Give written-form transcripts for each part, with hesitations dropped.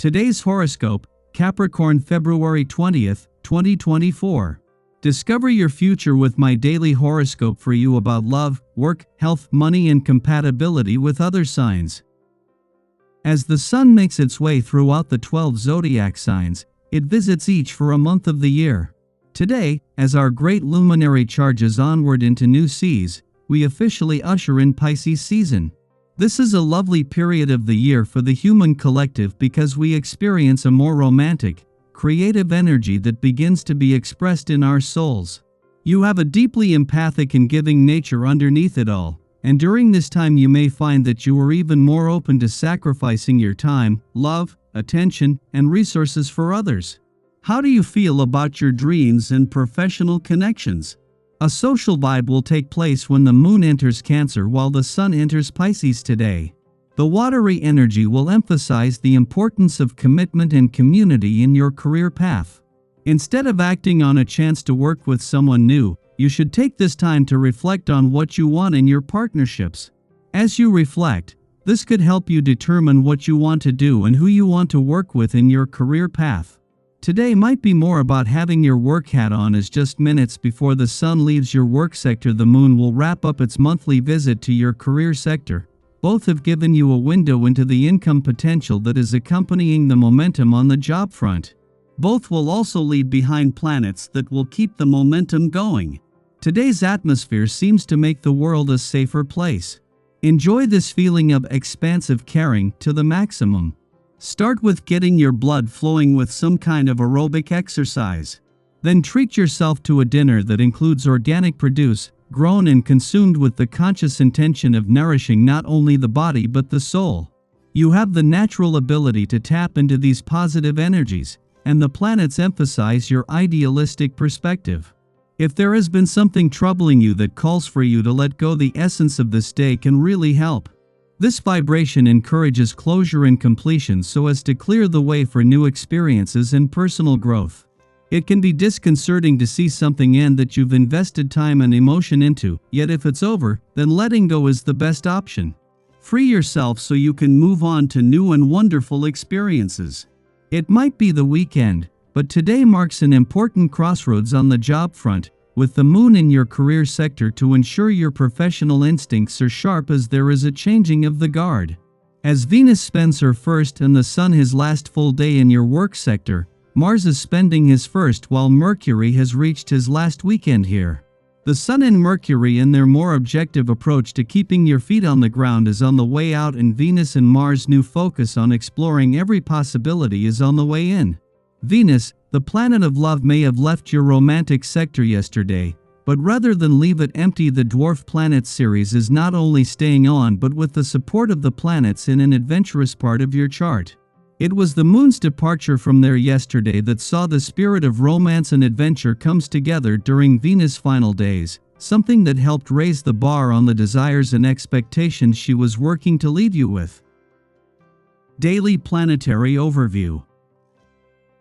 Today's horoscope, Capricorn February 20th, 2024. Discover your future with my daily horoscope for you about love, work, health, money, and compatibility with other signs. As the sun makes its way throughout the 12 zodiac signs, it visits each for a month of the year. Today, as our great luminary charges onward into new seas, we officially usher in Pisces season. This is a lovely period of the year for the human collective because we experience a more romantic, creative energy that begins to be expressed in our souls. You have a deeply empathic and giving nature underneath it all, and during this time you may find that you are even more open to sacrificing your time, love, attention, and resources for others. How do you feel about your dreams and professional connections? A social vibe will take place when the moon enters Cancer while the sun enters Pisces today. The watery energy will emphasize the importance of commitment and community in your career path. Instead of acting on a chance to work with someone new, you should take this time to reflect on what you want in your partnerships. As you reflect, this could help you determine what you want to do and who you want to work with in your career path. Today might be more about having your work hat on, as just minutes before the sun leaves your work sector, the moon will wrap up its monthly visit to your career sector. Both have given you a window into the income potential that is accompanying the momentum on the job front. Both will also leave behind planets that will keep the momentum going. Today's atmosphere seems to make the world a safer place. Enjoy this feeling of expansive caring to the maximum. Start with getting your blood flowing with some kind of aerobic exercise. Then treat yourself to a dinner that includes organic produce, grown and consumed with the conscious intention of nourishing not only the body but the soul. You have the natural ability to tap into these positive energies, and the planets emphasize your idealistic perspective. If there has been something troubling you that calls for you to let go, the essence of this day can really help. This vibration encourages closure and completion so as to clear the way for new experiences and personal growth. It can be disconcerting to see something end that you've invested time and emotion into, yet if it's over, then letting go is the best option. Free yourself so you can move on to new and wonderful experiences. It might be the weekend, but today marks an important crossroads on the job front, with the moon in your career sector to ensure your professional instincts are sharp as there is a changing of the guard. As Venus spends her first and the sun his last full day in your work sector, Mars is spending his first while Mercury has reached his last weekend here. The Sun and Mercury in their more objective approach to keeping your feet on the ground is on the way out, and Venus and Mars' new focus on exploring every possibility is on the way in. Venus, the planet of love, may have left your romantic sector yesterday, but rather than leave it empty, the dwarf planet series is not only staying on but with the support of the planets in an adventurous part of your chart. It was the moon's departure from there yesterday that saw the spirit of romance and adventure comes together during Venus' final days, something that helped raise the bar on the desires and expectations she was working to leave you with. Daily Planetary Overview.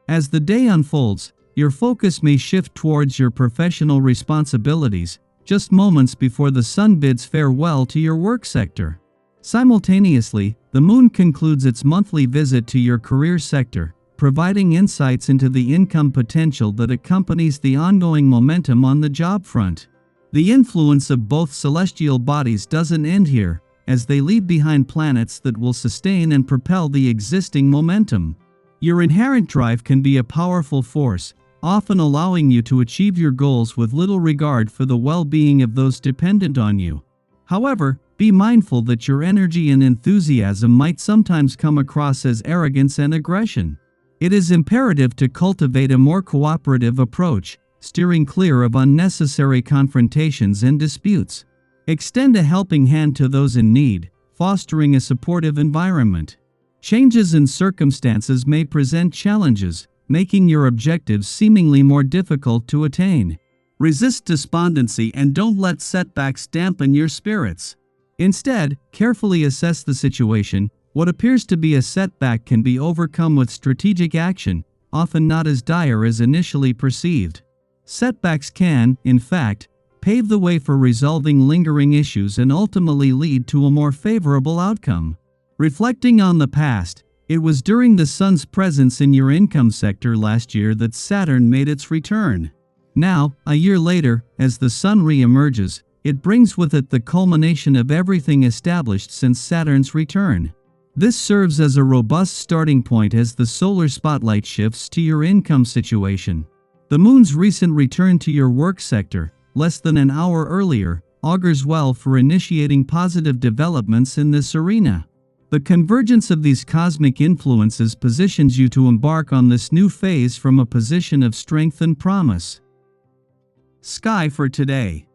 As the day unfolds, your focus may shift towards your professional responsibilities, just moments before the sun bids farewell to your work sector. Simultaneously, the moon concludes its monthly visit to your career sector, providing insights into the income potential that accompanies the ongoing momentum on the job front. The influence of both celestial bodies doesn't end here, as they leave behind planets that will sustain and propel the existing momentum. Your inherent drive can be a powerful force, often allowing you to achieve your goals with little regard for the well-being of those dependent on you. However, be mindful that your energy and enthusiasm might sometimes come across as arrogance and aggression. It is imperative to cultivate a more cooperative approach, steering clear of unnecessary confrontations and disputes. Extend a helping hand to those in need, fostering a supportive environment. Changes in circumstances may present challenges, making your objectives seemingly more difficult to attain. Resist despondency and don't let setbacks dampen your spirits. Instead, carefully assess the situation. What appears to be a setback can be overcome with strategic action, often not as dire as initially perceived. Setbacks can, in fact, pave the way for resolving lingering issues and ultimately lead to a more favorable outcome. Reflecting on the past, It was during the Sun's presence in your income sector last year that Saturn made its return. Now, a year later, as the Sun re-emerges, it brings with it the culmination of everything established since Saturn's return. This serves as a robust starting point as the solar spotlight shifts to your income situation. The Moon's recent return to your work sector, less than an hour earlier, augurs well for initiating positive developments in this arena. The convergence of these cosmic influences positions you to embark on this new phase from a position of strength and promise. Sky for today.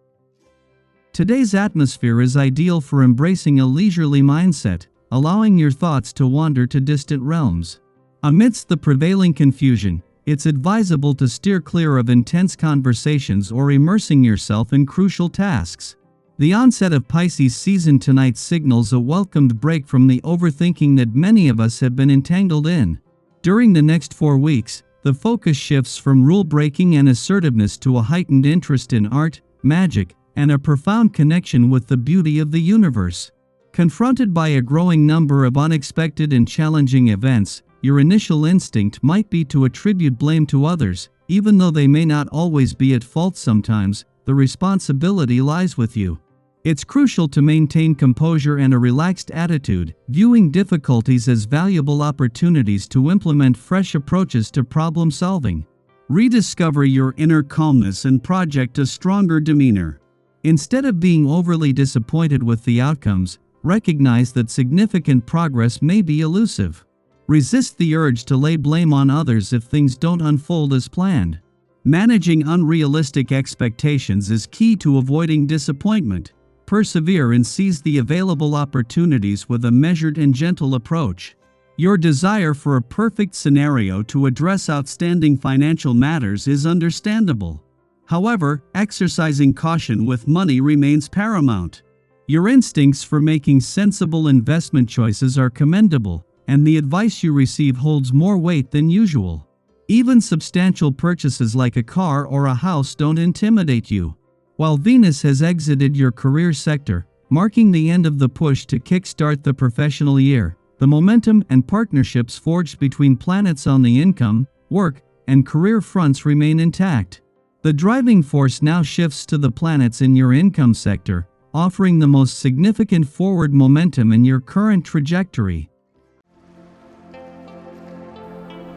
Today's atmosphere is ideal for embracing a leisurely mindset, allowing your thoughts to wander to distant realms. Amidst the prevailing confusion, it's advisable to steer clear of intense conversations or immersing yourself in crucial tasks. The onset of Pisces season tonight signals a welcomed break from the overthinking that many of us have been entangled in. During the next 4 weeks, the focus shifts from rule-breaking and assertiveness to a heightened interest in art, magic, and a profound connection with the beauty of the universe. Confronted by a growing number of unexpected and challenging events, your initial instinct might be to attribute blame to others, even though they may not always be at fault sometimes. The responsibility lies with you. It's crucial to maintain composure and a relaxed attitude, viewing difficulties as valuable opportunities to implement fresh approaches to problem solving. Rediscover your inner calmness and project a stronger demeanor. Instead of being overly disappointed with the outcomes, recognize that significant progress may be elusive. Resist the urge to lay blame on others if things don't unfold as planned. Managing unrealistic expectations is key to avoiding disappointment. Persevere and seize the available opportunities with a measured and gentle approach. Your desire for a perfect scenario to address outstanding financial matters is understandable. However, exercising caution with money remains paramount. Your instincts for making sensible investment choices are commendable, and the advice you receive holds more weight than usual. Even substantial purchases like a car or a house don't intimidate you. While Venus has exited your career sector, marking the end of the push to kickstart the professional year, the momentum and partnerships forged between planets on the income, work, and career fronts remain intact. The driving force now shifts to the planets in your income sector, offering the most significant forward momentum in your current trajectory.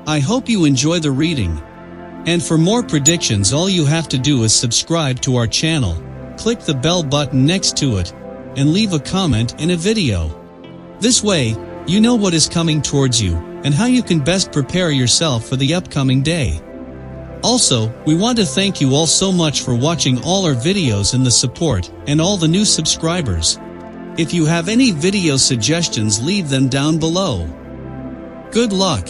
I hope you enjoy the reading. And for more predictions, all you have to do is subscribe to our channel, click the bell button next to it, and leave a comment in a video. This way, you know what is coming towards you, and how you can best prepare yourself for the upcoming day. Also, we want to thank you all so much for watching all our videos and the support, and all the new subscribers. If you have any video suggestions, leave them down below. Good luck!